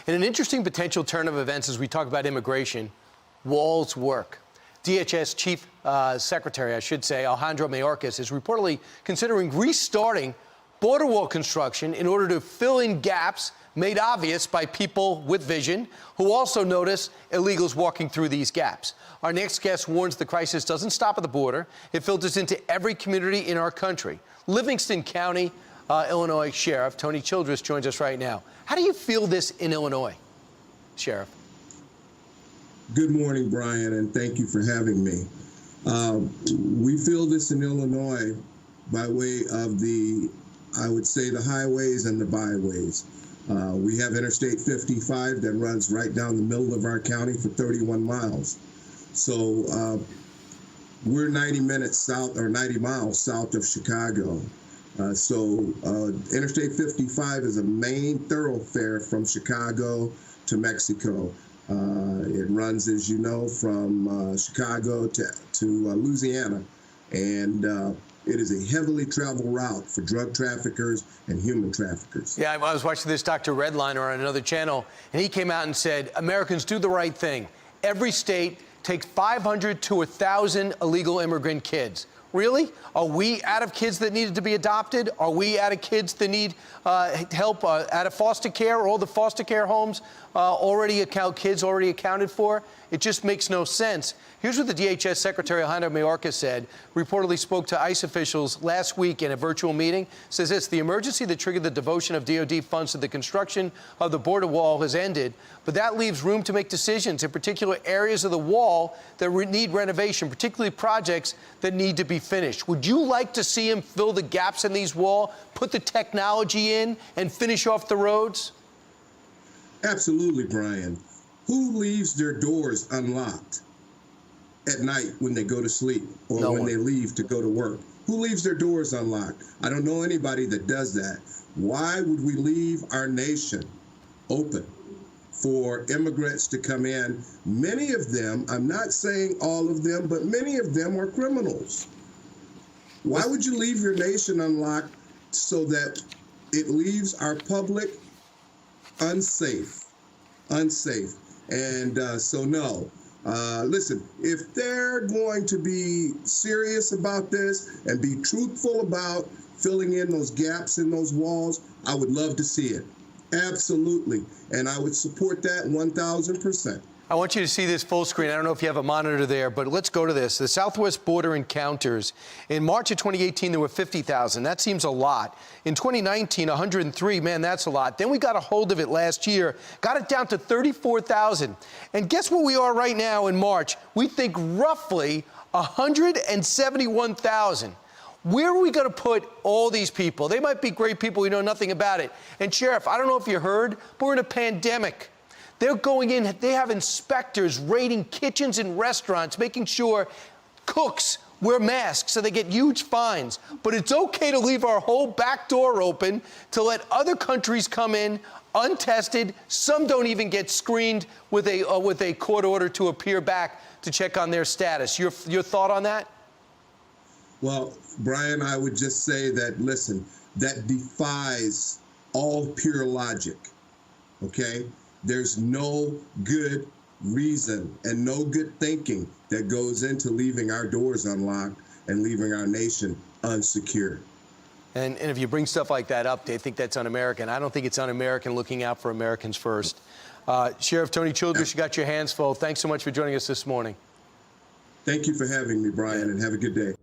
In an interesting potential turn of events as we talk about immigration, walls work. DHS Chief Secretary, I should say, Alejandro Mayorkas, is reportedly considering restarting border wall construction in order to fill in gaps made obvious by people with vision who also notice illegals walking through these gaps. Our next guest warns the crisis doesn't stop at the border. It filters into every community in our country. Livingston County, Illinois Sheriff Tony Childress joins us right now. How do you feel this in Illinois, Sheriff? Good morning, Brian, and thank you for having me. We feel this in Illinois by way of I would say, the highways and the byways. We have Interstate 55 that runs right down the middle of our county for 31 miles. So we're 90 minutes south or 90 miles south of Chicago. Interstate 55 is a main thoroughfare from Chicago to Mexico. It runs, as you know, from Chicago to Louisiana, and it is a heavily traveled route for drug traffickers and human traffickers. Yeah, I was watching this Dr. Redliner on another channel, and he came out and said, Americans, do the right thing. Every state takes 500 to 1,000 illegal immigrant kids. Really? Are we out of kids that needed to be adopted? Are we out of kids that need help out of foster care? All the foster care homes kids already accounted for? It just makes no sense. Here's what the DHS Secretary Alejandro Mayorkas said. Reportedly spoke to ICE officials last week in a virtual meeting. Says this: the emergency that triggered the devotion of DOD funds to the construction of the border wall has ended, but that leaves room to make decisions in particular areas of the wall that need renovation, particularly projects that need to be finished. Would you like to see him fill the gaps in these walls, put the technology in, and finish off the roads? Absolutely, Brian. Who leaves their doors unlocked at night when they go to sleep or when they leave to go to work? Who leaves their doors unlocked? I don't know anybody that does that. Why would we leave our nation open for immigrants to come in? Many of them, I'm not saying all of them, but many of them are criminals. Why would you leave your nation unlocked so that it leaves our public unsafe? And no. Listen, if they're going to be serious about this and be truthful about filling in those gaps in those walls, I would love to see it. Absolutely. And I would support that 1,000%. I want you to see this full screen. I don't know if you have a monitor there, but let's go to this. The Southwest border encounters. In March of 2018, there were 50,000. That seems a lot. In 2019, 103. Man, that's a lot. Then we got a hold of it last year, got it down to 34,000. And guess where we are right now in March? We think roughly 171,000. Where are we going to put all these people? They might be great people. We know nothing about it. And, Sheriff, I don't know if you heard, but we're in a pandemic. They're going in, they have inspectors raiding kitchens and restaurants, making sure cooks wear masks so they get huge fines. But it's okay to leave our whole back door open to let other countries come in untested. Some don't even get screened with a court order to appear back to check on their status. Your thought on that? Well, Brian, I would just say that, listen, that defies all pure logic, okay? There's no good reason and no good thinking that goes into leaving our doors unlocked and leaving our nation unsecured. And if you bring stuff like that up, they think that's un-American. I don't think it's un-American looking out for Americans first. Sheriff Tony Childress, you got your hands full. Thanks so much for joining us this morning. Thank you for having me, Brian, and have a good day.